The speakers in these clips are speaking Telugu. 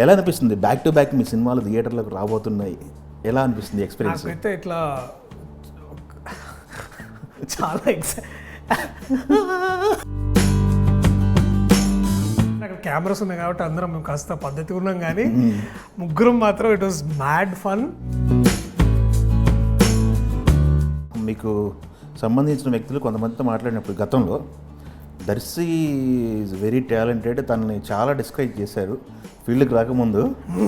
ఎలా అనిపిస్తుంది బ్యాక్ టు బ్యాక్ మీ సినిమాలు థియేటర్లకు రాబోతున్నాయి? ఎలా అనిపిస్తుంది ఎక్స్పీరియన్స్? నాకైతే ఇట్లా చాలా అక్కడ కెమెరాస్ ఉన్నాయి కాబట్టి అందరం మేము కాస్త పద్ధతి ఉన్నాం, కానీ ముగ్గురం మాత్రం ఇట్ వాస్ మ్యాడ్ ఫన్. మీకు సంబంధించిన వ్యక్తులు కొంతమందితో మాట్లాడినప్పుడు గతంలో దర్శి ఈజ్ వెరీ టాలెంటెడ్, తనని చాలా డిస్కరేజ్ చేశారు ఫీల్డ్కి రాకముందు.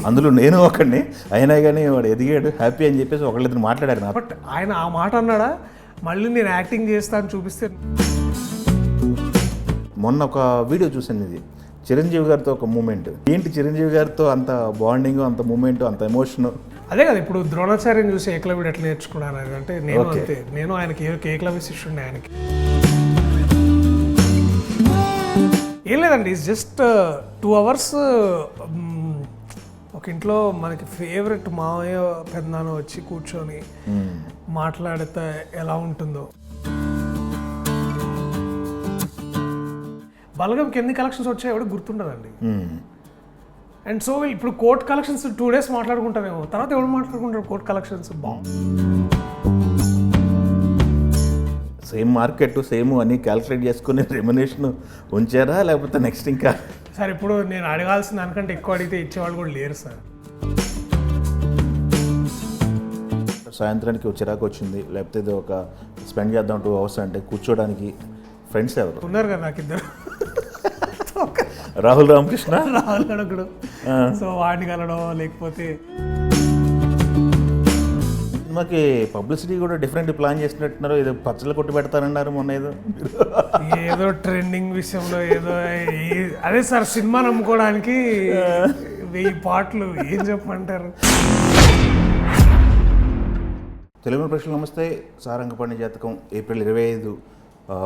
అందులో నేను ఒకడిని, అయినా కానీ వాడు ఎదిగాడు హ్యాపీ అని చెప్పేసి ఒకళ్ళిద్దరు మాట్లాడారు నాకు. బట్ ఆయన ఆ మాట అన్నాడా, మళ్ళీ నేను యాక్టింగ్ చేస్తాను చూపిస్తే. మొన్న ఒక వీడియో చూసాను, ఇది చిరంజీవి గారితో ఒక మూమెంట్. ఏంటి చిరంజీవి గారితో అంత బాండింగ్, అంత మూమెంట్, అంత ఎమోషన్? అదే కదా, ఇప్పుడు ద్రోణాచార్యం చూసి ఏకలవ్యుడు ఎట్లా నేర్చుకున్నాను అనేది. అంటే నేను అంతే, నేను ఆయనకి ఏకలవ్య శిష్యుండే ఆయనకి. ఏం లేదండి, ఇట్స్ జస్ట్ 2 hours ఒక ఇంట్లో మనకి ఫేవరెట్ మావయ్య పెద్దనాన్న వచ్చి కూర్చొని మాట్లాడితే ఎలా ఉంటుందో. బలగంకి ఎన్ని కలెక్షన్స్ వచ్చాయో ఎవరికి గుర్తుండదండి. అండ్ సో ఇప్పుడు కోర్ట్ కలెక్షన్స్ 2 days మాట్లాడుకుంటారేమో, తర్వాత ఎవరు మాట్లాడుకుంటారు court collections. Same market same అని క్యాల్కులేట్ చేసుకుని రెమ్యునేషన్ ఉంచారా, లేకపోతే నెక్స్ట్ ఇంకా? సార్ ఇప్పుడు నేను అడగాల్సిన దానికంటే ఎక్కువ అడిగితే ఇచ్చేవాళ్ళు కూడా లేరు సార్. సాయంత్రానికి చిరాకు వచ్చింది, లేకపోతే ఇది ఒక స్పెండ్ చేద్దాం 2 hours అంటే కూర్చోడానికి ఫ్రెండ్స్ ఎవరు ఉన్నారు కదా నాకు ఇద్దరు. రాహుల్ రామకృష్ణ, రాహుల్ గడకుడు. సో వాడిని కలడం, లేకపోతే సినిమాకి పబ్లిసిటీ కూడా డిఫరెంట్ ప్లాన్ చేసినట్టున్నారు. ఏదో పచ్చళ్ళు కొట్టి పెడతారన్నారు మొన్న, ఏదో ట్రెండింగ్ విషయంలో ఏదో. అదే సార్, సినిమా నమ్ముకోవడానికి 1000 పాటలు ఏం చెప్పమంటారు. తెలుగు ప్రేక్షకులు నమస్తే. సారంగపాణి జాతకం April 25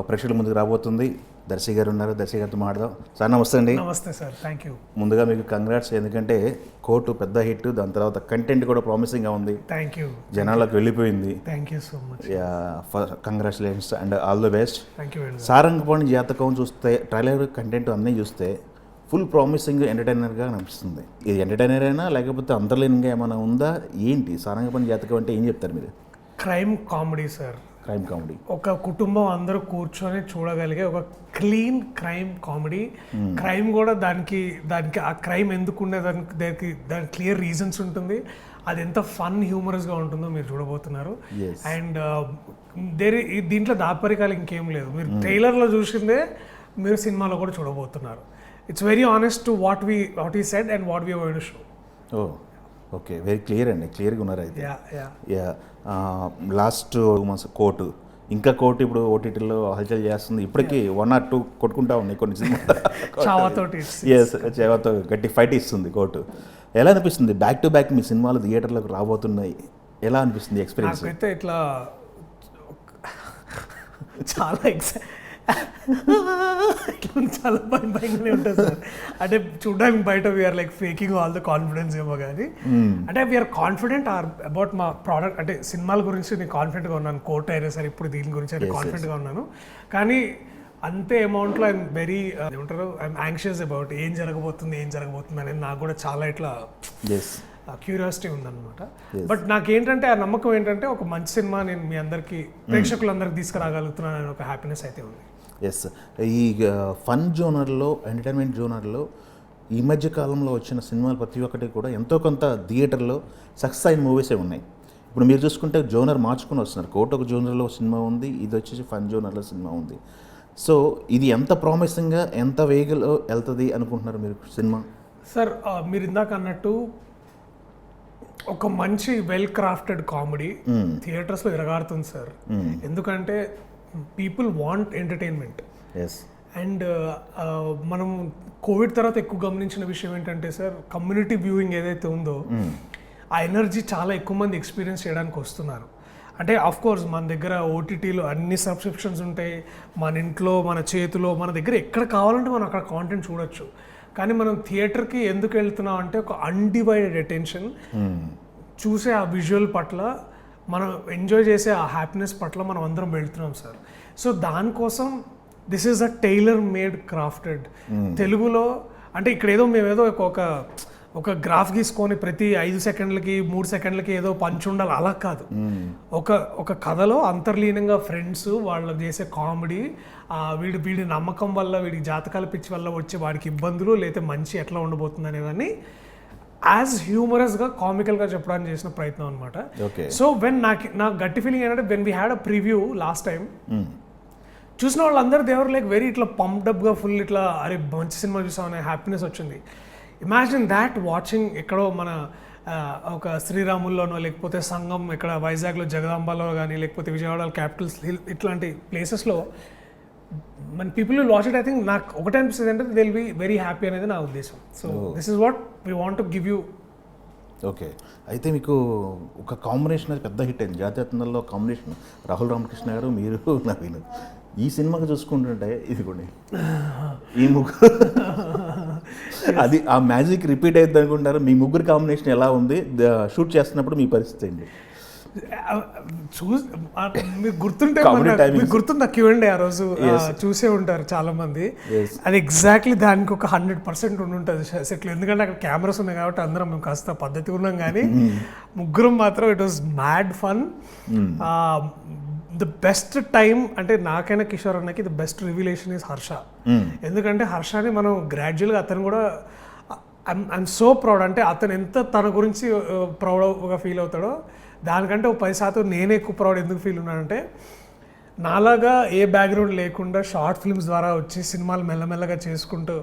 ప్రేక్షకుల ముందుకు రాబోతుంది. దర్శి గారు ఉన్నారు, దర్శి గారితో మాట్లాడదాం. సార్ నమస్తే అండి. నమస్తే సార్, థ్యాంక్ యూ. ముందుగా మీకు కంగ్రాట్స్, ఎందుకంటే కోర్టు పెద్ద హిట్, దాని తర్వాత కంటెంట్ కూడా ప్రామిసింగ్గా ఉంది. Thank you. జనాలకు వెళ్ళిపోయింది. Thank you so much. Congratulations and all the best. Thank you. Sarangapani జాతకం చూస్తే, ట్రైలర్ కంటెంట్ అన్నీ చూస్తే ఫుల్ ప్రామిసింగ్ ఎంటర్టైనర్గా అనిపిస్తుంది. ఇది ఎంటర్టైనర్ అయినా లేకపోతే అంతర్లీనంగా ఏమైనా ఉందా ఏంటి? సారంగపాణి జాతకం అంటే ఏం చెప్తారు మీరు? Crime comedy sir. Crime comedy, ఒక కుటుంబం అందరూ కూర్చొని చూడగలిగే ఒక క్లీన్ క్రైమ్ కామెడీ. క్రైమ్ కూడా దానికి ఆ క్రైమ్ ఎందుకు ఉండే దానికి క్లియర్ రీజన్స్ ఉంటుంది. అది ఎంత ఫన్ హ్యూమరస్గా ఉంటుందో మీరు చూడబోతున్నారు. అండ్ దీంట్లో దాపరికాలు ఇంకేం లేదు, మీరు ట్రైలర్లో చూసిందే మీరు సినిమాలో కూడా చూడబోతున్నారు. It's very honest to what he said and what we going to show. Oh okay, very clear అండి, క్లియర్గా ఉన్నారు అయితే. యా లాస్ట్ మంత్స్ కోర్టు, ఇంకా కోర్టు ఇప్పుడు ఓటీటీలో హల్చల్ చేస్తుంది. ఇప్పటికీ 1 or 2 కొట్టుకుంటా ఉన్నాయి కొన్ని సినిమాలు. చావాతో గట్టి ఫైట్ ఇస్తుంది కోర్టు. ఎలా అనిపిస్తుంది బ్యాక్ టు బ్యాక్ మీ సినిమాలు థియేటర్లకు రాబోతున్నాయి? ఎలా అనిపిస్తుంది ఎక్స్పీరియన్స్? నాకైతే ఇట్లా చాలా చాలా భయంగానే ఉంటుంది సార్. అంటే చూడడానికి బయట we're like faking all the confidence ఏమో, కానీ అంటే వీఆర్ కాన్ఫిడెంట్ అబౌట్ మా ప్రోడక్ట్. అంటే సినిమాల గురించి నేను కాన్ఫిడెంట్గా ఉన్నాను, కోర్ట్ అయినా సరే ఇప్పుడు దీని గురించి అయితే కాన్ఫిడెంట్గా ఉన్నాను. కానీ అంతే అమౌంట్లో ఐఎమ్ వెరీ ఏమంటారు, ఐఎమ్ యాంగ్షియస్ అబౌట్ ఏం జరగబోతుంది అనేది. నాకు కూడా చాలా ఇట్లా క్యూరియాసిటీ ఉందన్నమాట. బట్ నాకేంటంటే ఆ నమ్మకం ఏంటంటే ఒక మంచి సినిమా నేను మీ అందరికీ ప్రేక్షకులందరికీ తీసుకురాగలుగుతున్నాను అనే ఒక హ్యాపీనెస్ అయితే ఉంది. ఎస్, ఈ ఫన్ జోనర్లో, ఎంటర్టైన్మెంట్ జోనర్లో ఈ మధ్య కాలంలో వచ్చిన సినిమాలు ప్రతి ఒక్కటి కూడా ఎంతో కొంత థియేటర్లో సక్సెస్ అయిన మూవీసే ఉన్నాయి. ఇప్పుడు మీరు చూసుకుంటే జోనర్ మార్చుకుని వస్తున్నారు. కోర్టు ఒక జోనర్లో సినిమా ఉంది, ఇది వచ్చేసి ఫన్ జోనర్లో సినిమా ఉంది. సో ఇది ఎంత ప్రామిసింగ్గా, ఎంత వేగలో వెళ్తుంది అనుకుంటున్నారు మీరు సినిమా? సార్ మీరు ఇందాక అన్నట్టు ఒక మంచి వెల్ క్రాఫ్టెడ్ కామెడీ థియేటర్స్లో ఎరగాడుతుంది సార్. ఎందుకంటే పీపుల్ వాంట్ ఎంటర్టైన్మెంట్. అండ్ మనం కోవిడ్ తర్వాత ఎక్కువ గమనించిన విషయం ఏంటంటే సార్, కమ్యూనిటీ వ్యూయింగ్ ఏదైతే ఉందో ఆ ఎనర్జీ చాలా ఎక్కువ మంది ఎక్స్పీరియన్స్ చేయడానికి వస్తున్నారు. అంటే ఆఫ్ కోర్స్ మన దగ్గర ఓటీటీలో అన్ని సబ్స్క్రిప్షన్స్ ఉంటాయి, మన ఇంట్లో మన చేతిలో మన దగ్గర ఎక్కడ కావాలంటే మనం అక్కడ కాంటెంట్ చూడొచ్చు. కానీ మనం థియేటర్కి ఎందుకు వెళ్తున్నాం అంటే ఒక అన్డివైడెడ్ అటెన్షన్, చూసే ఆ విజువల్ పట్ల మనం ఎంజాయ్ చేసే ఆ హ్యాపీనెస్ పట్ల మనం అందరం వెళ్తున్నాం సార్. సో దానికోసం this is a tailor made crafted తెలుగులో. అంటే ఇక్కడ ఏదో మేమేదో ఒక ఒక గ్రాఫ్ గీసుకొని ప్రతి 5 సెకండ్లకి 3 సెకండ్లకి ఏదో పంచ్ ఉండాలి అలా కాదు. ఒక కథలో అంతర్లీనంగా ఫ్రెండ్స్ వాళ్ళు చేసే కామెడీ, వీడి నమ్మకం వల్ల, వీడికి జాతకాల పిచ్చి వల్ల వచ్చే వాడికి ఇబ్బందులు, లేకపోతే మంచి ఎట్లా ఉండబోతుంది అనేదాన్ని యాజ్ హ్యూమరస్గా కామికల్గా చెప్పడానికి చేసిన ప్రయత్నం అనమాట. సో నాకు గట్టి ఫీలింగ్ ఏంటంటే when we had a preview last time, చూసిన వాళ్ళందరూ దేవర్ లైక్ వెరీ ఇట్లా పంప్డప్గా ఫుల్ ఇట్లా అరే మంచి సినిమా చూసామనే హ్యాపీనెస్ వచ్చింది. ఇమాజిన్ దాట్ వాచింగ్ ఎక్కడో మన ఒక శ్రీరాముల్లోనో, లేకపోతే సంగం ఇక్కడ వైజాగ్లో జగదాంబలో కానీ, లేకపోతే విజయవాడలో క్యాపిటల్స్ హిల్ ఇట్లాంటి ప్లేసెస్లో మన people will watch it. I think నాకు ఒకటే అనిపిస్తుంది అంటే they will be very happy అనేది నా ఉద్దేశం. So this is what we want to give you. Okay, అయితే మీకు ఒక కాంబినేషన్ అది పెద్ద హిట్ అయింది జాతీయతంలో కాంబినేషన్, రాహుల్ రామకృష్ణ గారు, మీరు, నవీన్. ఈ సినిమాకి చూసుకుంటుంటే ఇదిగోండి ఈ ముగ్గురు అది ఆ మ్యాజిక్ రిపీట్ అవుతుంది అనుకుంటారు. మీ ముగ్గురు కాంబినేషన్ ఎలా ఉంది షూట్ చేస్తున్నప్పుడు మీ పరిస్థితి ఏంటి? మీకు గుర్తుంటే మీకు గుర్తుందా క్యూఎండే ఆ రోజు చూసే ఉంటారు చాలా మంది. అది ఎగ్జాక్ట్లీ దానికి ఒక 100% ఉండుంటుంది సెట్లో, ఎందుకంటే అక్కడ కెమెరాస్ ఉన్నాయి కాబట్టి అందరం మేము కాస్త పద్ధతి ఉన్నాం. కానీ ముగ్గురం మాత్రం it was mad fun. The best time అంటే నాకైనా కిషోర్ అన్నకి the best revelation is Harsha. ఎందుకంటే హర్షని మనం గ్రాడ్యువల్గా అతను కూడా ఐఎమ్ సో ప్రౌడ్, అంటే అతను ఎంత తన గురించి ప్రౌడ్గా ఫీల్ అవుతాడో దానికంటే ఒక 10% నేనే ఎక్కువ ప్రౌడ్. ఎందుకు ఫీల్ ఉన్నానంటే నాలాగా ఏ బ్యాక్గ్రౌండ్ లేకుండా షార్ట్ ఫిల్మ్స్ ద్వారా వచ్చి సినిమాలు మెల్లమెల్లగా చేసుకుంటూ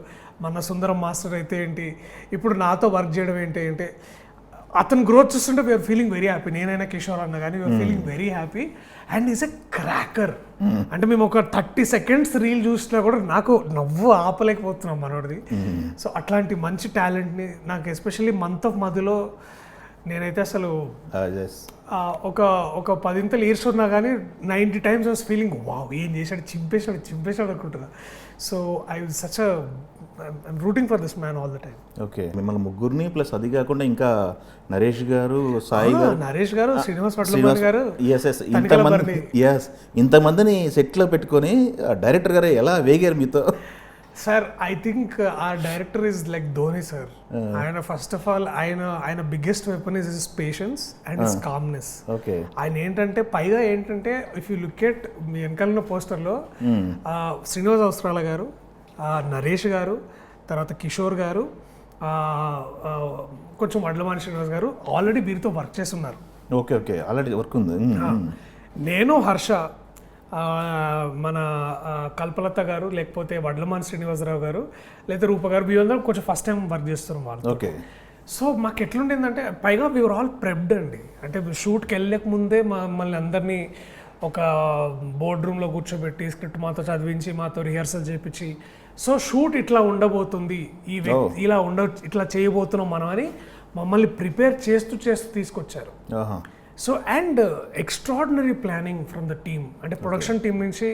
మన సుందరం మాస్టర్ అయితే ఏంటి, ఇప్పుడు నాతో వర్క్ చేయడం ఏంటి అంటే అతను గ్రోత్ చూస్తుంటే వీఆర్ ఫీలింగ్ వెరీ హ్యాపీ. నేనైనా కిషోర్ అన్న కానీ we're feeling very happy. And is a cracker. అంటే మేము ఒక 30 seconds రీల్ చూసినా కూడా నాకు నవ్వు ఆపలేకపోతున్నాం మనోడిది. సో అట్లాంటి మంచి టాలెంట్ని నాకు ఎస్పెషల్లీ మంత్ ఆఫ్ మధ్యలో నేనైతే అసలు ఒక 10 ఈర్చున్నా కానీ 90 times I was feeling wow ఏం చేశాడు, చింపేశాడు అనుకుంటున్నా. So I'm rooting for this man all the time. Okay, మిమ్మల్ని ముగ్గురిని ప్లస్ అది కాకుండా ఇంకా నరేష్ గారు, సాయి గారు, నరేష్ గారు, శ్రీనివాస్ పట్లమణి గారు, ఇంతమందిని సెట్లో పెట్టుకొని డైరెక్టర్ గారు ఎలా వేగారు మీతో? సార్ ఐ థింక్ ఆ director is like Dhoni sir. ఆయన ఫస్ట్ ఆఫ్ ఆల్ ఆయన biggest weapon is his patience and his calmness. ఆయన పైగా ఏంటంటే if you look at me వెనకాల ఉన్న పోస్టర్లో శ్రీనివాస్ అవసరాల గారు, నరేష్ గారు, తర్వాత కిషోర్ గారు, కొంచెం వడ్లమాని శ్రీనివాస్ గారు ఆల్రెడీ వీరితో వర్క్ చేస్తున్నారు. ఓకే, ఆల్రెడీ వర్క్ ఉంది. నేను, హర్ష, మన కల్పలత గారు, లేకపోతే వడ్లమాని శ్రీనివాసరావు గారు, లేదా రూప గారు, వీళ్ళందరూ కొంచెం ఫస్ట్ టైం వర్క్ చేస్తున్నాం వాళ్ళు. ఓకే, సో మాకు ఎట్లుండిందంటే పైగా వీఆర్ ఆల్ ప్రెప్డ్ అండి. అంటే షూట్కి వెళ్ళక ముందే మమ్మల్ని అందరినీ ఒక బోర్డ్ రూమ్లో కూర్చోబెట్టి స్క్రిప్ట్ మాతో చదివించి మాతో రిహర్సల్ చేయించి, సో షూట్ ఇట్లా ఉండబోతుంది, ఇట్లా చేయబోతున్నాం మనం అని మమ్మల్ని ప్రిపేర్ చేస్తూ తీసుకొచ్చారు. So and extraordinary planning from the team, అంటే ప్రొడక్షన్ టీమ్ నుంచి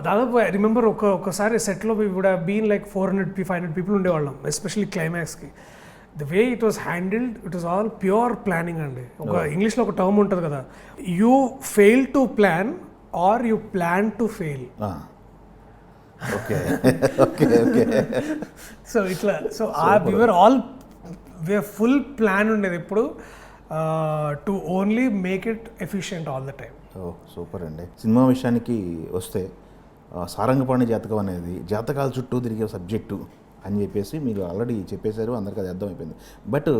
దాదాపు ఐ రిమెంబర్ ఒకసారి సెట్లో we would have been like 400-500 people ఉండేవాళ్ళం, ఎస్పెషల్లీ క్లైమాక్స్కి. The way it was handled, it was all pure planning అండి. ఒక ఇంగ్లీష్లో ఒక టర్మ్ ఉంటుంది కదా, you fail to plan or you plan to fail. So ఇట్లా వీఆర్ ఫుల్ ప్లాన్ ఉండేది ఎప్పుడు to only make it efficient all the time. Super అండి. సినిమా విషయానికి వస్తే సారంగపాణి జాతకం అనేది జాతకాల చుట్టూ తిరిగే సబ్జెక్టు అని చెప్పేసి మీరు ఆల్రెడీ చెప్పేశారు, అందరికీ అది అర్థమైపోయింది. బట్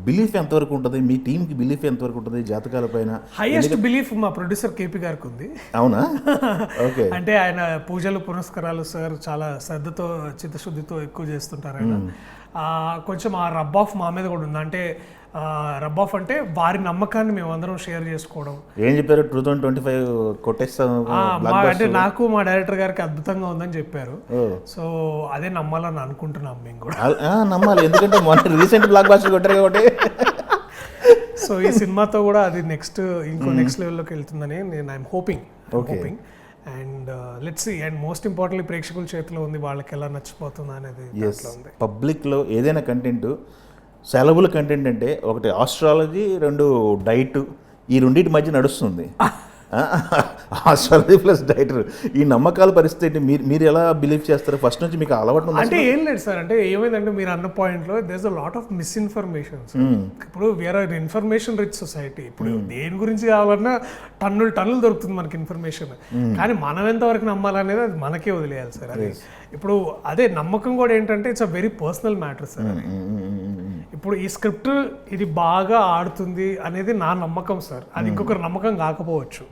బిలీఫ్ ఎంతవరకు ఉంటుంది, మీ టీంకి బిలీఫ్ ఎంతవరకు ఉంటుంది జాతకాల పైన? హైయెస్ట్ బిలీఫ్ మా ప్రొడ్యూసర్ కేపీ గారికి ఉంది. అవునా? ఓకే. అంటే ఆయన పూజలు పునస్కారాలు సార్ చాలా శ్రద్ధతో చిత్తశుద్ధితో ఎక్కువ చేస్తుంటారు ఆయన. కొంచెం ఆ రబ్ ఆఫ్ మా మీద కూడా ఉంది. అంటే రబ్ ఆఫ్ అంటే వారి నమ్మకాన్ని మేము అందరం షేర్ చేసుకోవడం. ఏం చెప్పారు? 2025 కొట్టేస్తాం అంటే నాకు మా డైరెక్టర్ గారికి అద్భుతంగా ఉందని చెప్పారు. సో అదే నమ్మాలని అనుకుంటున్నాం మేము కూడా. నమ్మాలి, ఎందుకంటే మొన్న రీసెంట్ బ్లాక్ బాస్టర్ కొట్టారు కాబట్టి. సో ఈ సినిమాతో కూడా అది నెక్స్ట్ లెవెల్లోకి వెళ్తుందని నేను I'm hoping. And let's see. And most importantly ప్రేక్షకుల చేతిలో ఉంది, వాళ్ళకి ఎలా నచ్చిపోతుంది అనేది. పబ్లిక్లో ఏదైనా కంటెంట్ సెలబుల్ కంటెంట్ అంటే ఒకటి ఆస్ట్రాలజీ, 2 డైట్, ఈ రెండింటి మధ్య నడుస్తుంది. ఆస్ట్రాలజీ ప్లస్ డైరెక్టర్, ఈ నమ్మకాల పరిస్థితి మీరు ఎలా బిలీవ్ చేస్తారు? ఫస్ట్ నుంచి మీకు అలవాటు ఉందా? అంటే ఏం లేదు సార్, అంటే ఏమైందంటే మీరు అన్న పాయింట్లో there's a lot of misinformation. ఇప్పుడు వేరే ఇన్ఫర్మేషన్ రిచ్ సొసైటీ, ఇప్పుడు దేని గురించి కావాలన్నా టన్నులు దొరుకుతుంది మనకి ఇన్ఫర్మేషన్, కానీ మనం ఎంతవరకు నమ్మాలనేది అది మనకే వదిలేయాలి సార్. అది ఇప్పుడు అదే నమ్మకం కూడా ఏంటంటే it's a very personal matter sir. అది ఇప్పుడు ఈ స్క్రిప్ట్ ఇది బాగా ఆడుతుంది అనేది నా నమ్మకం సార్, అది ఇంకొకరి నమ్మకం కాకపోవచ్చు.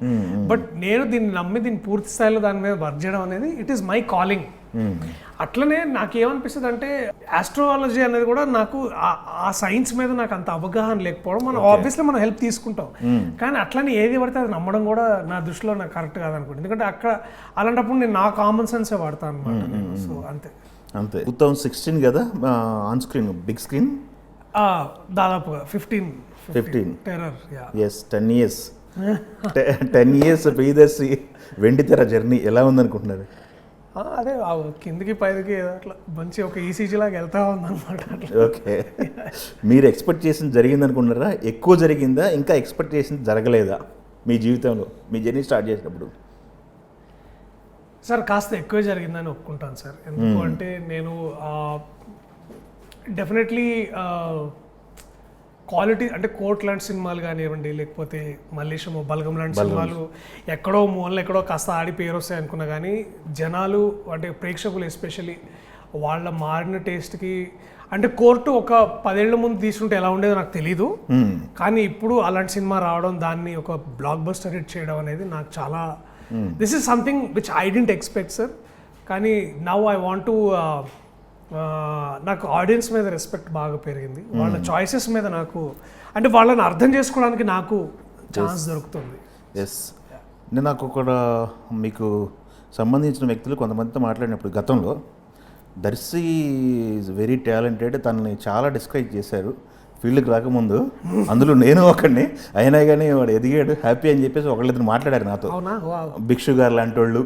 బట్ నేను దీన్ని నమ్మి దీన్ని పూర్తి స్థాయిలో దాని మీద వర్క్ చేయడం అనేది ఇట్ ఈస్ మై కాలింగ్. అట్లనే నాకు ఏమనిపిస్తుంది అంటే ఆస్ట్రాలజీ అనేది కూడా నాకు ఆ సైన్స్ మీద నాకు అంత అవగాహన లేకపోవడం, మనం ఆబ్వియస్లీ మనం హెల్ప్ తీసుకుంటాం, కానీ అట్లనే ఏది పడితే అది నమ్మడం కూడా నా దృష్టిలో నాకు కరెక్ట్ కాదనుకోండి. ఎందుకంటే అక్కడ అలాంటప్పుడు నేను నా కామన్ సెన్సే వాడతాను అనమాట. సో అంతే 2016 కదా ఆన్ స్క్రీన్, బిగ్ స్క్రీన్ దాదాపుగా 15 terror. Yes 10 years 10 years Priyadarshi వెండితెర జర్నీ ఎలా ఉందనుకుంటున్నారు? అదే కిందికి పైకి అట్లా మంచి ఒక ఈసీజీ లాగా వెళ్తా ఉందన్నమాట. ఓకే, మీరు ఎక్స్పెక్ట్ చేసింది జరిగింది అనుకుంటున్నారా? ఎక్కువ జరిగిందా, ఇంకా ఎక్స్పెక్ట్ చేసింది జరగలేదా మీ జీవితంలో, మీ జర్నీ స్టార్ట్ చేసినప్పుడు? సార్ కాస్త ఎక్కువే జరిగిందని ఒప్పుకుంటాను సార్. ఎందుకు అంటే నేను డెఫినెట్లీ క్వాలిటీ అంటే కోట్ లాంటి సినిమాలు కానివ్వండి, లేకపోతే మల్లేశము బలగం లాంటి సినిమాలు ఎక్కడో మూలలో ఎక్కడో కాస్త ఆడి పేరు వస్తాయి అనుకున్నా, కానీ జనాలు అంటే ప్రేక్షకులు ఎస్పెషల్లీ వాళ్ళ మారిన టేస్ట్కి, అంటే కోర్టు ఒక 10 ఏళ్ల ముందు తీసుకుంటే ఎలా ఉండేదో నాకు తెలీదు, కానీ ఇప్పుడు అలాంటి సినిమా రావడం, దాన్ని ఒక బ్లాక్ బస్టర్ హిట్ చేయడం అనేది నాకు చాలా, this is something which I didn't expect sir. కానీ నౌ ఐ వాంట్ టు నాకు ఆడియన్స్ మీద రెస్పెక్ట్ బాగా పెరిగింది, వాళ్ళ చాయిసెస్ మీద నాకు, అంటే వాళ్ళని అర్థం చేసుకోవడానికి నాకు ఛాన్స్ దొరుకుతుంది. ఎస్, నేను నాకు ఒక మీకు సంబంధించిన వ్యక్తులు కొంతమందితో మాట్లాడినప్పుడు గతంలో దర్శి ఈజ్ వెరీ టాలెంటెడ్, తనని చాలా డిస్క్రైబ్ చేశారు ఫీల్డ్కి రాకముందు, అందులో నేను ఒకడిని, అయినా కానీ వాడు ఎదిగాడు హ్యాపీ అని చెప్పేసి ఒకళ్ళిద్దరు మాట్లాడారు నాతో, భిక్షు గారు లాంటి వాళ్ళు.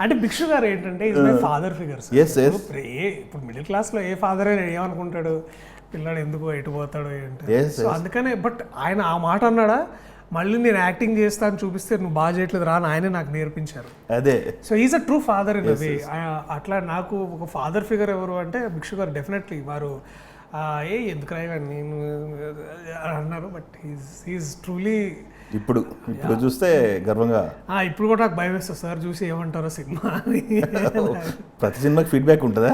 అంటే భిక్షు గారు ఏంటంటే ఈజ్ మై ఫాదర్ ఫిగర్. ఇప్పుడు మిడిల్ క్లాస్లో ఏ ఫాదర్ అయినా ఏమనుకుంటాడు, పిల్లాడు ఎందుకు ఎటు పోతాడు ఏంటి, సో అందుకనే. బట్ ఆయన ఆ మాట అన్నాడా, మళ్ళీ నేను యాక్టింగ్ చేస్తా అని చూపిస్తే నువ్వు బాగా చేయట్లేదు రా అని ఆయనే నాకు నేర్పించారు. అదే, so is a true father in a way. అట్లా నాకు ఒక ఫాదర్ ఫిగర్ ఎవరు అంటే భిక్షు గారు. డెఫినెట్లీ వారు ఎందుకు రాయగా నేను అన్నారు, బట్ హీస్ ట్రూలీ. ఇప్పుడు చూస్తే గర్వంగా, ఇప్పుడు కూడా నాకు భయం వేస్తుంది సార్ చూసి ఏమంటారో సినిమా అని. ప్రతి సినిమాకి ఫీడ్బ్యాక్ ఉంటుందా?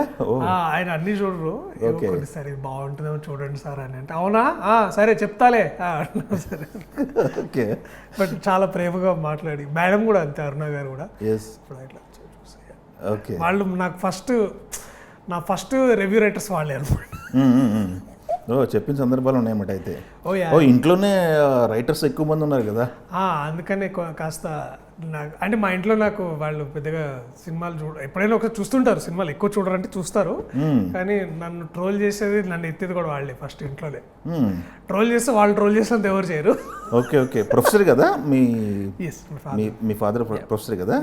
ఆయన అన్ని చూడరు, సరే ఇది బాగుంటుందేమో చూడండి సార్ అని అంటే, అవునా సరే చెప్తాలే సరే. ఓకే, బట్ చాలా ప్రేమగా మాట్లాడి, మేడం కూడా అంతే, అరుణ గారు కూడా. ఇప్పుడు ఇట్లా ఓకే, వాళ్ళు నాకు నా ఫస్ట్ రివ్యూ రైటర్స్ వాళ్ళే అనమాట. చెప్పిన సందర్భాలు ఉన్నాయన్నమాట. అయితే ఇంట్లోనే రైటర్స్ ఎక్కువ మంది ఉన్నారు కదా, అందుకనే కాస్త నాకు, అంటే మా ఇంట్లో నాకు వాళ్ళు పెద్దగా సినిమాలు ఎప్పుడైనా ఒకసారి చూస్తుంటారు, సినిమాలు ఎక్కువ చూడరంటే చూస్తారు, కానీ నన్ను ట్రోల్ చేసేది, నన్ను ఎత్తేది కూడా వాళ్ళే ఫస్ట్. ఇంట్లోనే ట్రోల్ చేస్తే వాళ్ళు ట్రోల్ చేసినంత ఎవరు చేయరు. ఓకే ఓకే, ప్రొఫెసర్ కదా మీ ఫాదర్ ప్రొఫెసర్ కదా?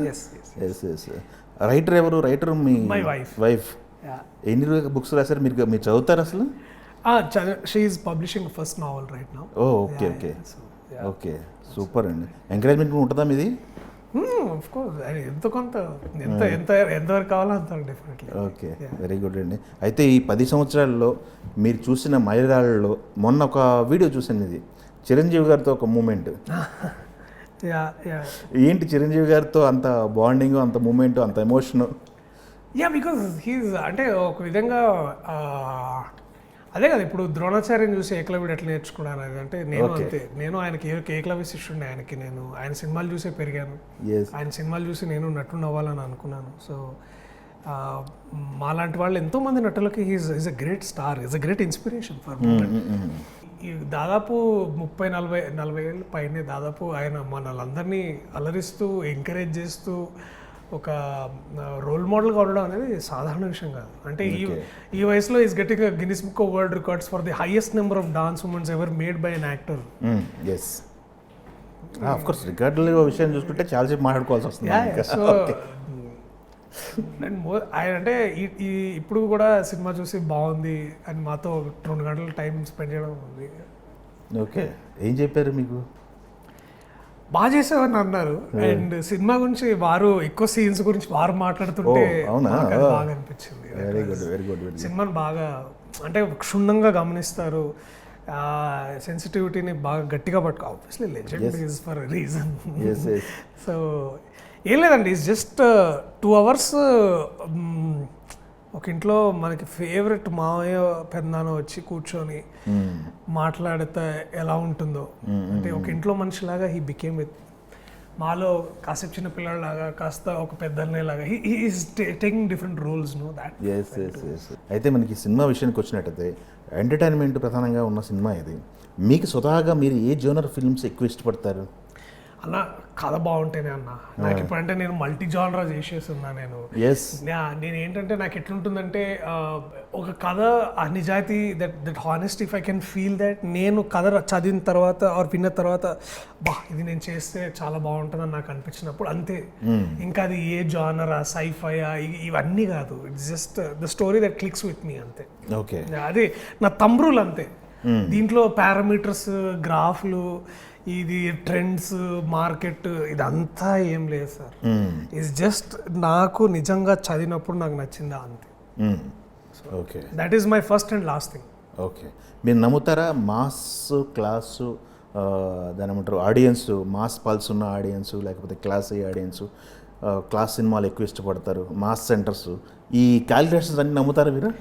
రైటర్ ఎవరు? రైటర్ మీ వైఫ్. ఎన్ని బుక్స్ రాశారు మీరు? మీరు చదువుతారు అసలు? She is publishing first novel right now. Okay okay okay, super అండి. ఎంకరేజ్మెంట్ ఉంటుందా మీది? ఆఫ్ కోర్స్, ఎంత కొంత ఎంతవరకు కావాలో అంత డెఫినెట్లీ. ఓకే, వెరీ గుడ్ అండి. అయితే ఈ 10 సంవత్సరాల్లో మీరు చూసిన మైలురాళ్ళలో మొన్న ఒక వీడియో చూసాను, ఇది చిరంజీవి గారితో ఒక మూమెంట్. ఏంటి చిరంజీవి గారితో అంత బాండింగ్, అంత మూమెంట్, అంత ఎమోషను? బికాజ్ హీజ్ అంటే ఒక విధంగా అదే కదా, ఇప్పుడు ద్రోణాచార్యం చూసి ఏకలవ్యుడు ఎట్లా నేర్చుకున్నాను అది, అంటే నేను అంతే, నేను ఆయనకి ఏకలవ్య శిష్యుండే ఆయనకి. నేను ఆయన సినిమాలు చూసే పెరిగాను, ఆయన సినిమాలు చూసి నేను నటుడు అవ్వాలని అనుకున్నాను. సో మాలాంటి వాళ్ళు ఎంతోమంది నటులకి is a great star, is a great inspiration for moment. దాదాపు 30-40 ఏళ్ళ పైనే దాదాపు ఆయన మనల్ని అలరిస్తూ ఎంకరేజ్ చేస్తూ ఒక రోల్ మోడల్గా ఉండడం అనేది సాధారణ విషయం కాదు. అంటే ఈ వయసులో is getting Guinness book of world records for the highest number of dance movements ever made by an actor. Yes, of course రికార్డుల విషయం చూసుకుంటే చాలాసేపు మాట్లాడుకోవాల్సి వస్తుంది. సో ఆయన అంటే ఇప్పుడు కూడా సినిమా చూసి బాగుంది అని మాతో 2 గంటలు టైం స్పెండ్ చేయడం ఉంది. ఓకే, ఏం చెప్పారు మీకు? బాగా చేసేవాడిని అన్నారు. అండ్ సినిమా గురించి వారు ఎక్కువ సీన్స్ గురించి వారు మాట్లాడుతుంటే అవునా? నాకు అది బాగా అనిపించింది. Very good, very good. సినిమాని బాగా అంటే క్షుణ్ణంగా గమనిస్తారు, సెన్సిటివిటీని బాగా గట్టిగా పట్టుకో. Obviously legend is for reason. So ఏం లేదండి, ఇట్స్ జస్ట్ 2 hours ఒక ఇంట్లో మనకి ఫేవరెట్ మావయ్య పెద్దనాన్న వచ్చి కూర్చొని మాట్లాడితే ఎలా ఉంటుందో, అంటే ఒక ఇంట్లో మనిషిలాగా హీ బికేమ్ విత్ మాలో కాసేపు చిన్న పిల్లలాగా, కాస్త ఒక పెద్దలాగా is taking different roles. No doubt. అయితే మనకి సినిమా విషయానికి వచ్చినట్టయితే ఎంటర్టైన్మెంట్ ప్రధానంగా ఉన్న సినిమా ఇది. మీకు స్వతహాగా మీరు ఏ జోనర్ ఫిల్మ్స్ ఎక్కువ ఇష్టపడతారు? అన్న కథ బాగుంటేనే అన్న. నాకు ఇప్పుడంటే నేను మల్టీ జానరా చేసేస్తున్నా. నేను ఏంటంటే నాకు ఎట్లుంటుందంటే ఒక కథ ఆ నిజాయితీ, that honesty, if I can feel that, నేను కథ చదివిన తర్వాత ఆర్ విన్న తర్వాత ఇది నేను చేస్తే చాలా బాగుంటుందని నాకు అనిపించినప్పుడు అంతే. ఇంకా అది ఏ జానరా, సైఫైయా, ఇవన్నీ కాదు. It's just the story that clicks with me అంతే. ఓకే, అది నా తంబ్రులు అంతే. దీంట్లో పారామీటర్స్, గ్రాఫ్లు, ఇది ట్రెండ్స్, మార్కెట్, ఇదంతా ఏం లేదు సార్. ఇట్స్ జస్ట్ నాకు నిజంగా చదివినప్పుడు నాకు నచ్చిందా అంతే. Okay, that is my first and last thing. Okay, మీరు నమ్ముతారా మాస్ క్లాసు, దాని ఏమంటారు, ఆడియన్స్ మాస్ పల్స్ ఉన్న ఆడియన్స్, లేకపోతే క్లాస్ అయ్యే ఆడియన్స్ క్లాస్ సినిమాలు ఎక్కువ ఇష్టపడతారు, మాస్ సెంటర్స్, ఈ క్యాలిక్యులేషన్స్ అన్ని నమ్ముతారా మీరు?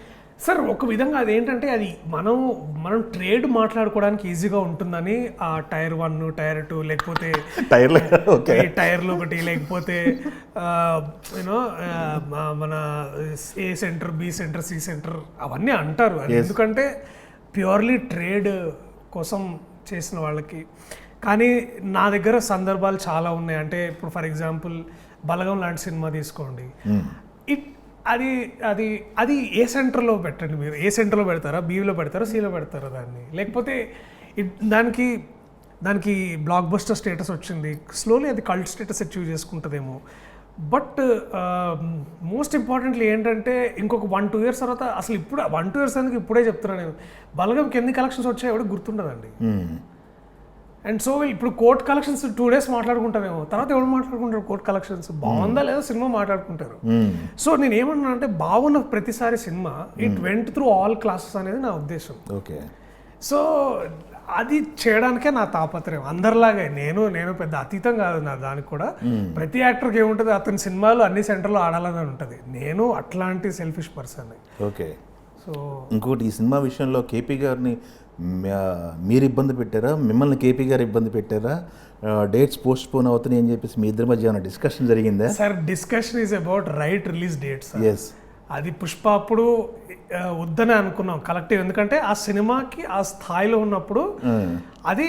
సార్ ఒక విధంగా అదేంటంటే అది మనం ట్రేడ్ మాట్లాడుకోవడానికి ఈజీగా ఉంటుందని ఆ టైర్ 1, టైర్ 2, లేకపోతే టైర్లు ఒకటి, లేకపోతే యూనో మన A centre, B centre, C centre అవన్నీ అంటారు. ఎందుకంటే ప్యూర్లీ ట్రేడ్ కోసం చేసిన వాళ్ళకి. కానీ నా దగ్గర సందర్భాలు చాలా ఉన్నాయి. అంటే ఇప్పుడు ఫర్ ఎగ్జాంపుల్ బలగం లాంటి సినిమా తీసుకోండి. అది అది అది ఏ సెంటర్లో పెట్టండి మీరు. ఏ సెంటర్లో పెడతారా, బీలో పెడతారా, సిలో పెడతారా దాన్ని, లేకపోతే దానికి బ్లాక్ బస్టర్ స్టేటస్ వచ్చింది, స్లోలీ అది కల్ట్ స్టేటస్ అచీవ్ చేసుకుంటుందేమో. బట్ మోస్ట్ ఇంపార్టెంట్లీ ఏంటంటే ఇంకొక 1-2 years తర్వాత, అసలు ఇప్పుడు 1-2 years అనేది ఇప్పుడే చెప్తున్నాను నేను, బలగంకి ఎన్ని కలెక్షన్స్ వచ్చాయో ఎవరికి గుర్తుండదండి. అండ్ సో ఇప్పుడు కోర్ట్ కలెక్షన్స్ 2 days మాట్లాడుకుంటారేమో, తర్వాత ఎవరు మాట్లాడుకుంటారు కోర్ట్ కలెక్షన్స్, బాగుందా లేదా సినిమా మాట్లాడుకుంటారు. సో నేను ఏమన్నా అంటే బాగున్న ప్రతిసారి cinema it went through all classes అనేది నా ఉద్దేశం. ఓకే, సో అది చేయడానికే నా తాపత్రయం. అందరిలాగే నేను పెద్ద అతీతం కాదు నా దానికి కూడా. ప్రతి యాక్టర్కి ఏముంటుంది, అతని సినిమాలు అన్ని సెంటర్లో ఆడాలని ఉంటుంది. నేను అట్లాంటి సెల్ఫిష్ పర్సన్. ఓకే. సో ఇంకోటి, ఈ సినిమా విషయంలో కేపీ గారిని మీరు ఇబ్బంది పెట్టారా, మిమ్మల్ని కేపీ గారు ఇబ్బంది పెట్టారా, డేట్స్ పోస్ట్ పోన్ అవుతున్నాయి అని చెప్పేసి మీ ఇద్దరి మధ్య ఏమైనా డిస్కషన్ జరిగిందా? Sir discussion is about right release dates. Yes, అది పుష్ప అప్పుడు వద్దనే అనుకున్నాం కలెక్టివ్. ఎందుకంటే ఆ సినిమాకి ఆ స్థాయిలో ఉన్నప్పుడు అది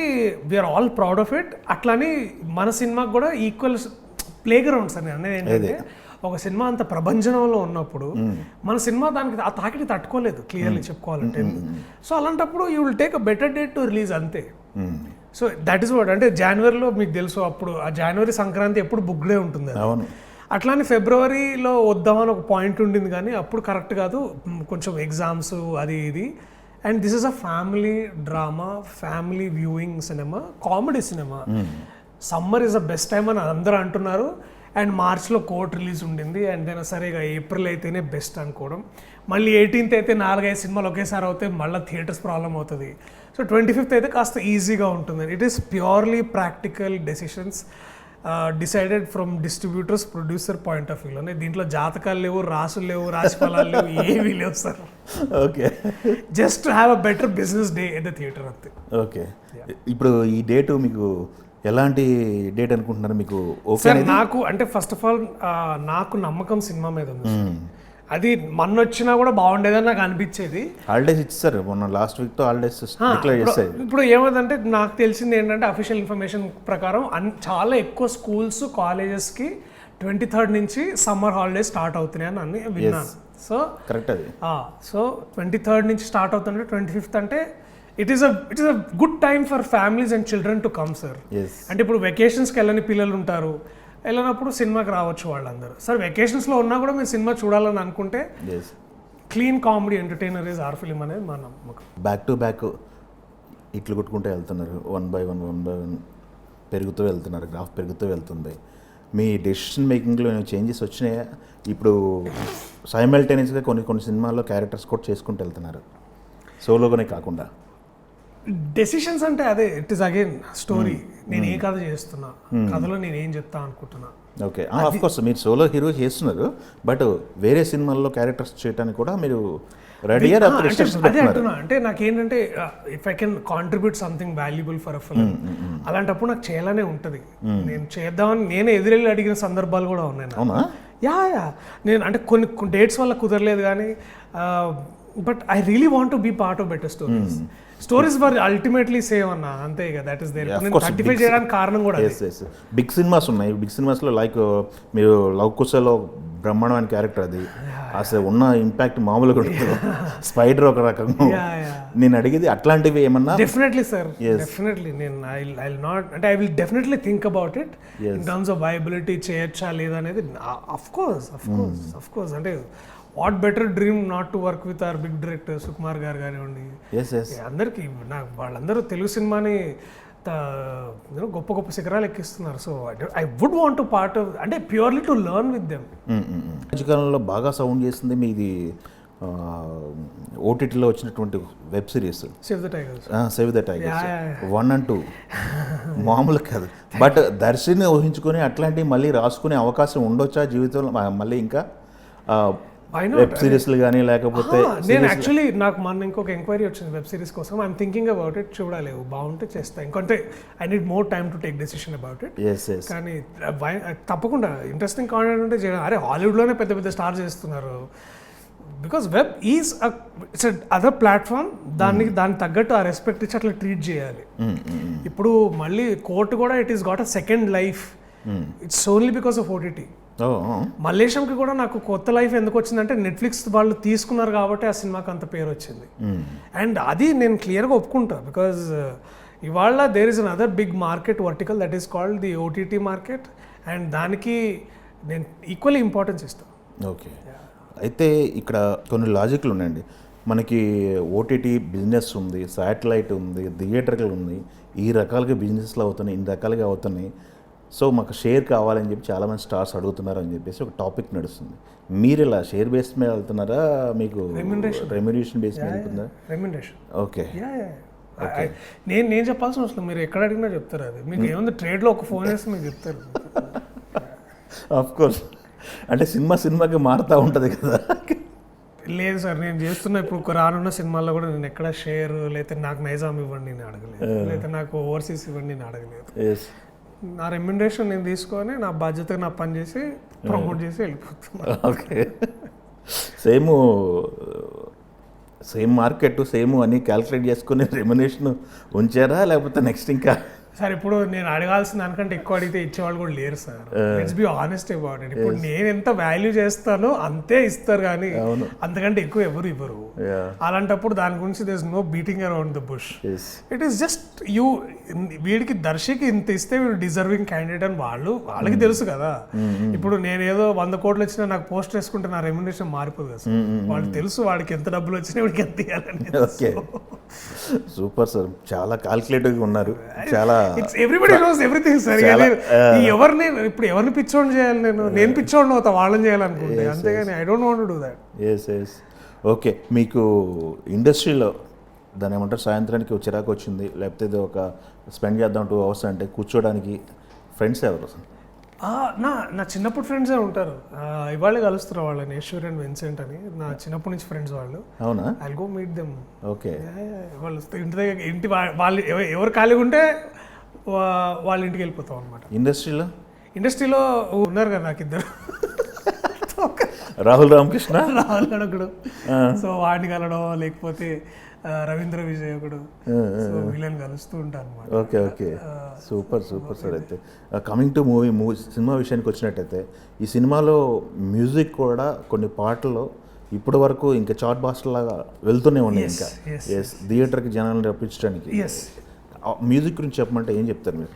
we're all proud of it. అట్లని మన సినిమాకి కూడా ఈక్వల్ ప్లే గ్రౌండ్స్ అని అనేది ఏంటంటే, ఒక సినిమా అంత ప్రభంజనంలో ఉన్నప్పుడు మన సినిమా దానికి ఆ తాకిడి తట్టుకోలేదు, క్లియర్లీ చెప్పుకోవాలంటే. సో అలాంటప్పుడు you will take a better date to release అంతే. So that is what. అంటే జనవరిలో మీకు తెలుసు, అప్పుడు ఆ జనవరి సంక్రాంతి ఎప్పుడు బుక్డే ఉంటుంది. అట్లానే ఫిబ్రవరిలో వద్దామని ఒక పాయింట్ ఉండింది, కానీ అప్పుడు కరెక్ట్ కాదు, కొంచెం ఎగ్జామ్స్ అది ఇది. And this is a family drama, family viewing cinema, comedy cinema. Summer is the best time అని అందరూ అంటున్నారు. అండ్ మార్చ్లో కోర్ట్ రిలీజ్ ఉండింది. అండ్ దెన్ సరే ఇక ఏప్రిల్ అయితేనే బెస్ట్ అనుకోవడం. మళ్ళీ 18th అయితే 4-5 సినిమాలు ఒకేసారి అవుతే మళ్ళీ థియేటర్స్ ప్రాబ్లం అవుతుంది. సో 25th అయితే కాస్త ఈజీగా ఉంటుంది. It is purely practical decisions decided from distributors, producer point of వ్యూలోనే. దీంట్లో జాతకాలు లేవు, రాసులు లేవు, రాశి ఫలాలు లేవు, ఏమీ లేవు sir. Okay, just have a better business day at the theatre అంతే. ఓకే, ఇప్పుడు ఈ డేటు మీకు ఎలాంటి డేట్ అనుకుంటున్నారు మీకు? సార్ నాకు అంటే ఫస్ట్ ఆఫ్ ఆల్ నాకు నమ్మకం సినిమా మీద ఉంది. అది మొన్న వచ్చినా కూడా బాగుండేదని నాకు అనిపించేది. హాలిడేస్ ఇచ్చారు మొన్న, లాస్ట్ వీక్తో హాలిడేస్ డిక్లేర్ చేశారు. ఇప్పుడు ఏమైందంటే నాకు తెలిసింది ఏంటంటే అఫీషియల్ ఇన్ఫర్మేషన్ ప్రకారం చాలా ఎక్కువ స్కూల్స్, కాలేజెస్కి 23rd నుంచి సమ్మర్ హాలిడేస్ స్టార్ట్ అవుతున్నాయి అని విన్నాను. సో కరెక్ట్ అది. సో 23rd నుంచి స్టార్ట్ అవుతుంటే 25th అంటే it is a good time for families and children to come sir. అంటే ఇప్పుడు వెకేషన్స్కి వెళ్ళని పిల్లలు ఉంటారు, వెళ్ళినప్పుడు సినిమాకి రావచ్చు వాళ్ళందరూ. సార్ వెకేషన్స్లో ఉన్నా కూడా మీరు సినిమా చూడాలని అనుకుంటే clean comedy entertainer is our film అనేది మా నమ్మకం. బ్యాక్ టు బ్యాక్ ఇట్లు కొట్టుకుంటూ వెళ్తున్నారు, 1 by 1 పెరుగుతూ వెళ్తున్నారు, గ్రాఫ్ పెరుగుతూ వెళ్తుంది. మీ డెసిషన్ మేకింగ్లో ఏమైనా చేంజెస్ వచ్చినాయా? ఇప్పుడు సైమల్టేనియస్గా కొన్ని సినిమాల్లో క్యారెక్టర్స్ కూడా చేసుకుంటూ వెళ్తున్నారు, సోలోగానే కాకుండా. డెసిషన్స్ అంటే అదే, ఇట్ ఈస్ అగైన్ స్టోరీ. నేను ఏ కథ చేస్తున్నా, కథలో నేను ఏం చెప్తా అనుకుంటున్నా. ఓకే, ఆఫ్ కోర్స్ మీరు సోలో హీరో చేస్తున్నారు, బట్ వేరే సినిమాల్లో క్యారెక్టర్స్ చేయడానికి కూడా మీరు రెడీ అదే అంటున్నా. అంటే నాకేంటంటే if I can contribute something valuable for a film, అలాంటప్పుడు నాకు చేయాలనే ఉంటుంది. నేను చేద్దామని నేనే ఎదురెళ్ళి అడిగిన సందర్భాలు కూడా ఉన్నాయి. యా నేను అంటే కొన్ని డేట్స్ వల్ల కుదరలేదు కానీ, but I really want to be part of better stories were ultimately save అన్న, అంతే ఇక. That is there. 35 చేయడానికి కారణం కూడా బిగ్ సినిమాస్ ఉన్నాయి. బిగ్ సినిమాస్లో లైక్ మీరు లవ్ కుశలో బ్రహ్మాండమైన క్యారెక్టర్, అది అసలు ఉన్న ఇంపాక్ట్ మామూలుగా ఉంటుంది. స్పైడర్ ఒక రకంగా. నేను అడిగేది అట్లాంటివి ఏమన్నా. Definitely sir, definitely. నేను ఐ నాట్ అంటే I will definitely think about it in terms of viability, చేయొచ్చా లేదా అనేది. అఫ్ కోర్స్ అంటే what better dream not to work with our big director Sukumar garu కానివ్వండి. అందరికీ నాకు వాళ్ళందరూ తెలుగు సినిమాని గొప్ప గొప్ప శిఖరాలు ఎక్కిస్తున్నారు. So I would want to part అంటే purely to learn with them. మధ్యకాలంలో బాగా సౌండ్ చేస్తుంది మీది ఓటీటీలో వచ్చినటువంటి web series save the tigers. 1 and 2 మామూలు కాదు. బట్ దర్శిని ఊహించుకొని అట్లాంటివి మళ్ళీ రాసుకునే అవకాశం ఉండొచ్చా జీవితంలో మళ్ళీ? ఇంకా వెబ్ సిరీస్లు కానీ లేకపోతే నేను యాక్చువల్లీ నాకు మొన్న ఇంకొక ఎంక్వైరీ వచ్చింది వెబ్ సిరీస్ కోసం. I'm thinking about it. చూడాలి, బాగుంటే చేస్తా. ఇంకంటే I need more time to take decision about it. కానీ తప్పకుండా ఇంట్రెస్టింగ్ కాంటెంట్ ఉంటే చేయడం. అరే హాలీవుడ్లోనే పెద్ద పెద్ద స్టార్ చేస్తున్నారు. Because web is it's other platform. దాన్ని తగ్గట్టు ఆ రెస్పెక్ట్ ఇచ్చి అట్లా ట్రీట్ చేయాలి. ఇప్పుడు మళ్ళీ కోర్టు కూడా it is got a second life. It's only because of OTT. మల్లేశంకి కూడా నాకు కొత్త లైఫ్ ఎందుకు వచ్చిందంటే నెట్ఫ్లిక్స్ వాళ్ళు తీసుకున్నారు కాబట్టి ఆ సినిమాకి అంత పేరు వచ్చింది. అండ్ అది నేను క్లియర్గా ఒప్పుకుంటా. బికాజ్ ఇవాళ there is an other big market vertical that is called the OTT market. And దానికి నేను ఈక్వల్లీ ఇంపార్టెన్స్ ఇస్తాను. ఓకే, అయితే ఇక్కడ కొన్ని లాజిక్లు ఉన్నాయండి. మనకి ఓటీటీ బిజినెస్ ఉంది, శాటిలైట్ ఉంది, థియేటర్లు ఉంది. ఈ రకాలుగా బిజినెస్లు అవుతున్నాయి, ఇన్ని రకాలుగా అవుతున్నాయి. సో మాకు షేర్ కావాలని చెప్పి చాలామంది స్టార్స్ అడుగుతున్నారు అని చెప్పేసి ఒక టాపిక్ నడుస్తుంది. మీరు ఇలా షేర్ బేస్ మీద వెళ్తున్నారా, మీకు రెమ్యునరేషన్ బేస్ మీద వెళ్తుందా? రెమ్యునరేషన్. ఓకే, నేను చెప్పాల్సిన అవసరం, మీరు ఎక్కడ అడిగినా చెప్తారు. అది మీకు ఏముంది, ట్రేడ్లో ఒక ఫోన్ వేస్తే మీకు చెప్తారు. ఆఫ్ కోర్స్, అంటే సినిమాకి మారుతూ ఉంటుంది కదా. లేదు సార్, నేను చేస్తున్న ఇప్పుడు రానున్న సినిమాల్లో కూడా నేను ఎక్కడ షేర్ లేకపోతే నాకు నైజాం ఇవ్వండి నేను అడగలేదు, లేకపోతే నాకు ఓవర్సీస్ ఇవ్వండి నేను అడగలేదు. నా రెమ్యునరేషన్ నేను తీసుకొని నా బాధ్యతగా నా పని చేసి ప్రమోట్ చేసి వెళ్ళిపోతున్నాను. ఓకే, సేమ్ మార్కెట్ సేమ్ అని క్యాల్కులేట్ చేసుకుని రెమ్యునరేషన్ ఉంచారా, లేకపోతే నెక్స్ట్ ఇంకా? సార్ ఇప్పుడు నేను అడగాల్సిన దానికంటే ఎక్కువ అడిగితే ఇచ్చేవాళ్ళు కూడా లేరు sir. Let's be honest about it. ఇప్పుడు నేను ఎంత వాల్యూ చేస్తానో అంతే ఇస్తారు, కానీ అంతకంటే ఎక్కువ ఎవరు ఇవ్వరు. అలాంటప్పుడు దాని గురించి there is no beating around the bush. It is just వీడికి దర్శకి ఇంత ఇస్తే వీడు డిజర్వింగ్ క్యాండిడేట్ అని వాళ్ళకి తెలుసు కదా. ఇప్పుడు నేను ఏదో 100 కోట్లు వచ్చినా నాకు పోస్ట్ వేసుకుంటే నా రెమ్యునరేషన్ మారిపోదు కదా సార్. వాళ్ళకి తెలుసు వాడికి ఎంత డబ్బులు వచ్చినా వాడికి ఎంత ఇవ్వాలని. ఓకే, సూపర్ సార్, చాలా క్యాల్కులేటివ్గా ఉన్నారు. చాలా ఎవ్రీబడి నోస్ ఎవ్రీథింగ్ సార్. ఎవరిని పిచ్చోడిని చేయాలి, నేను పిచ్చోడిని అవుతా వాళ్ళని చేయాలనుకుంటే, అంతేగాని I don't want to do that. Yes. Okay, మీకు ఇండస్ట్రీలో దాని ఏమంటారు, సాయంత్రానికి చిరాకు వచ్చింది, లేకపోతే ఇది ఒక స్పెండ్ చేద్దాం 2 hours అంటే కూర్చోడానికి ఫ్రెండ్స్ ఎవరు? నా చిన్నప్పుడు ఫ్రెండ్సే ఉంటారు. ఇవాళే కలుస్తారు వాళ్ళని, ఈశ్వర్ అండ్ విన్సెంట్ అని. నా చిన్నప్పటి నుంచి ఫ్రెండ్స్ వాళ్ళు. అవునా? I'll go meet them. Okay, వాళ్ళు ఇంటి దగ్గర వాళ్ళు ఎవరు ఖాళీగా ఉంటే వాళ్ళ ఇంటికి వెళ్ళిపోతాం అనమాట. ఇండస్ట్రీలో ఉన్నారు కదా నాకు ఇద్దరు, రాహుల్ రామకృష్ణ, రాహుల్ గడకుడు. సో వాడిని కలడం, లేకపోతే రవీంద్ర విజయ్ ఒకడు, వీళ్ళని కలుస్తూ ఉంటాను అనమాట. Okay, super sir. అయితే కమింగ్ టు సినిమా విషయానికి వచ్చినట్టయితే, ఈ సినిమాలో మ్యూజిక్ కూడా కొన్ని పాటల్లో ఇప్పటి వరకు ఇంకా చార్ట్ బాస్టర్ లాగా వెళ్తూనే ఉన్నాయి. ఇంకా థియేటర్కి జనాలను రప్పించడానికి మ్యూజిక్ గురించి చెప్పమంటే ఏం చెప్తారు మీరు?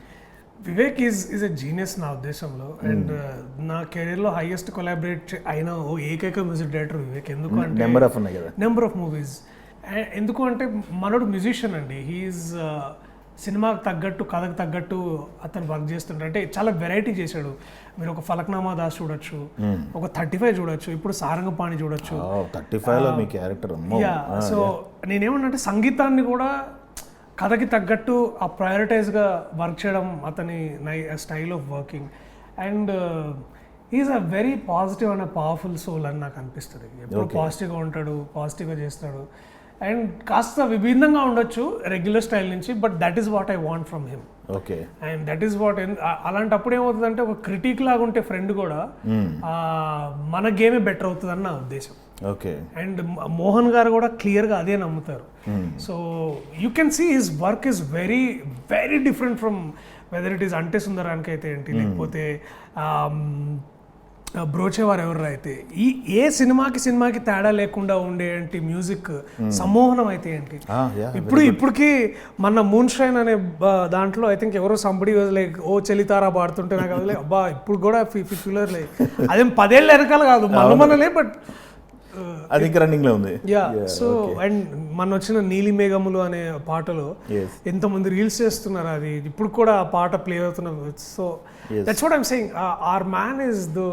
వివేక్ ఈజ్ ఎ జీనియస్ నా ఉద్దేశంలో. అండ్ నా కెరీర్లో హైయెస్ట్ కొలాబరేట్ అయిన ఏకైక మ్యూజిక్ డైరెక్టర్ వివేక్. ఎందుకు అంటే నెంబర్ ఆఫ్ మూవీస్. ఎందుకు అంటే మనోడు మ్యూజిషియన్ అండి, హీఈస్ సినిమాకి తగ్గట్టు కథకు తగ్గట్టు అతను వర్క్ చేస్తుంటాడు. అంటే చాలా వెరైటీ చేశాడు. మీరు ఒక ఫలక్నామా దాస్ చూడొచ్చు, ఒక 35 చూడొచ్చు, ఇప్పుడు సారంగపాణి చూడొచ్చు. 35లో మీ క్యారెక్టర్ సో నేనేమన్నంటే సంగీతాన్ని కూడా కథకి తగ్గట్టు ఆ ప్రయారిటైజ్గా వర్క్ చేయడం అతని style of working. And is a very positive and powerful soul అని నాకు అనిపిస్తుంది. ఎప్పుడు పాజిటివ్గా ఉంటాడు, పాజిటివ్గా చేస్తాడు. అండ్ కాస్త విభిన్నంగా ఉండొచ్చు రెగ్యులర్ స్టైల్ నుంచి, but that is what I want from him. Okay. And that is what. అలాంటప్పుడు ఏమవుతుందంటే ఒక క్రిటిక్ లాగా ఉంటే ఫ్రెండ్ కూడా మన గేమే బెటర్ అవుతుందని నా ఉద్దేశం. ఓకే. అండ్ మోహన్ గారు కూడా క్లియర్గా అదే నమ్ముతారు. So you can see his work is very very different from whether it is Ante Sundaraniki అయితే ఏంటి, లేకపోతే బ్రోచేవారు ఎవరు అయితే ఏ సినిమాకి తేడా లేకుండా ఉండేంటి మ్యూజిక్ సమ్మోహనం అయితే ఏంటి. ఇప్పటికి మన మూన్ షైన్ అనే దాంట్లో ఐ థింక్ ఎవరో సంబడి లైక్ ఓ చలితారా పాడుతుంటే నాకు అది అబ్బా ఇప్పుడు కూడా ఫిక్యులర్ లైక్ అదేం 10 ఏళ్ళ వెనకాల కాదు, మనలే, బట్ అది ఇంకా రన్నింగ్ లో ఉంది. సో అండ్ మన వచ్చిన నీలి మేఘములు అనే పాటలో ఎంతమంది రీల్స్ చేస్తున్నారు, అది ఇప్పుడు కూడా ఆ పాట ప్లే అవుతున్నారు. So that's what I'm saying, our man is the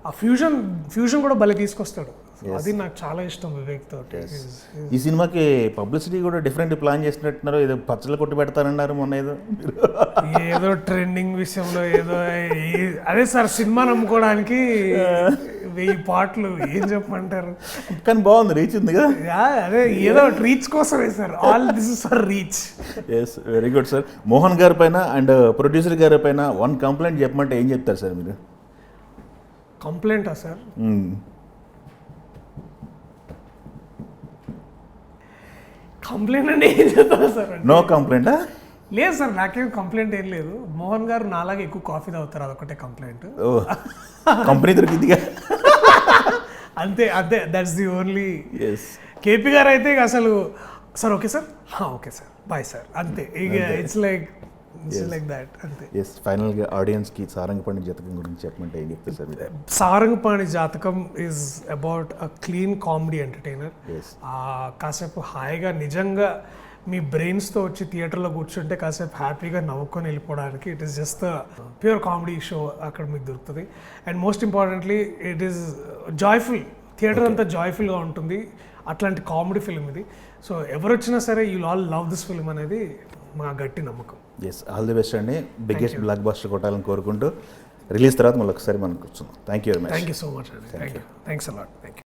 ఆ ఫ్యూజన్ కూడా భలే తీసుకొస్తాడు. అది నాకు చాలా ఇష్టం వివేక్ తోటి. ఈ సినిమాకి పబ్లిసిటీ కూడా డిఫరెంట్ ప్లాన్ చేసినట్టున్నారు, ఏదో పచ్చళ్ళు కొట్టి పెడతారన్నారు మొన్న ఏదో ట్రెండింగ్ విషయంలో ఏదో అదే సార్, సినిమా నమ్ముకోవడానికి 1000 పాటలు ఏం చెప్పమంటారు. కానీ బాగుంది, రీచ్ ఉంది కదా. అదే ఏదో రీచ్ కోసమే sir, all this is for reach. Yes, very good sir. Mohan garu పైన అండ్ ప్రొడ్యూసర్ గారి పైన 1 కంప్లైంట్ చెప్పమంటే ఏం చెప్తారు సార్ మీరు? కంప్లైంటా సార్? కంప్లైంట్ అంటే ఏం చెప్తారు సార్? నో కంప్లైంటా? లేదు సార్, నాకేం కంప్లైంట్ ఏం లేదు. మోహన్ గారు నాలాగా ఎక్కువ కాఫీ తాగుతారు, అదొకటే కంప్లైంట్. కంపెనీ దొరికిందిగా అంతే అంతే, that's the only. KP garu అయితే అసలు sir okay sir, okay sir, bye sir, అంతే. ఇక ఇట్స్ లైక్ దట్, అంతే. ఎస్, ఫైనల్గా ఆడియన్స్కి సారంగపాణి జాతకం గురించి చెప్పమంటే ఏం చెప్తారు సార్ మీరు? సారంగపాణి జాతకం is about a clean comedy entertainer. కాసేపు హాయిగా నిజంగా మీ బ్రెయిన్స్తో వచ్చి థియేటర్లో కూర్చుంటే కాసేపు హ్యాపీగా నవ్వుకొని వెళ్ళిపోవడానికి it is just pure comedy show అక్కడ మీకు దొరుకుతుంది. And most importantly it is joyful, theatre అంతా జాయ్ఫుల్గా ఉంటుంది. అట్లాంటి కామెడీ ఫిల్మ్ ఇది. సో ఎవరు వచ్చినా సరే you all love this film అనేది మా గట్టి నమ్మకం. ఎస్, ఆల్ ది బెస్ట్ అండి. బిగ్గెస్ట్ బ్లాక్ బస్టర్ కొట్టాలని కోరుకుంటూ రిలీజ్ తర్వాత మళ్ళీ ఒకసారి మనం కూర్చుందాం. Thank you very much. Thank you so much అండి. Thank you. Thanks a lot. Thank you.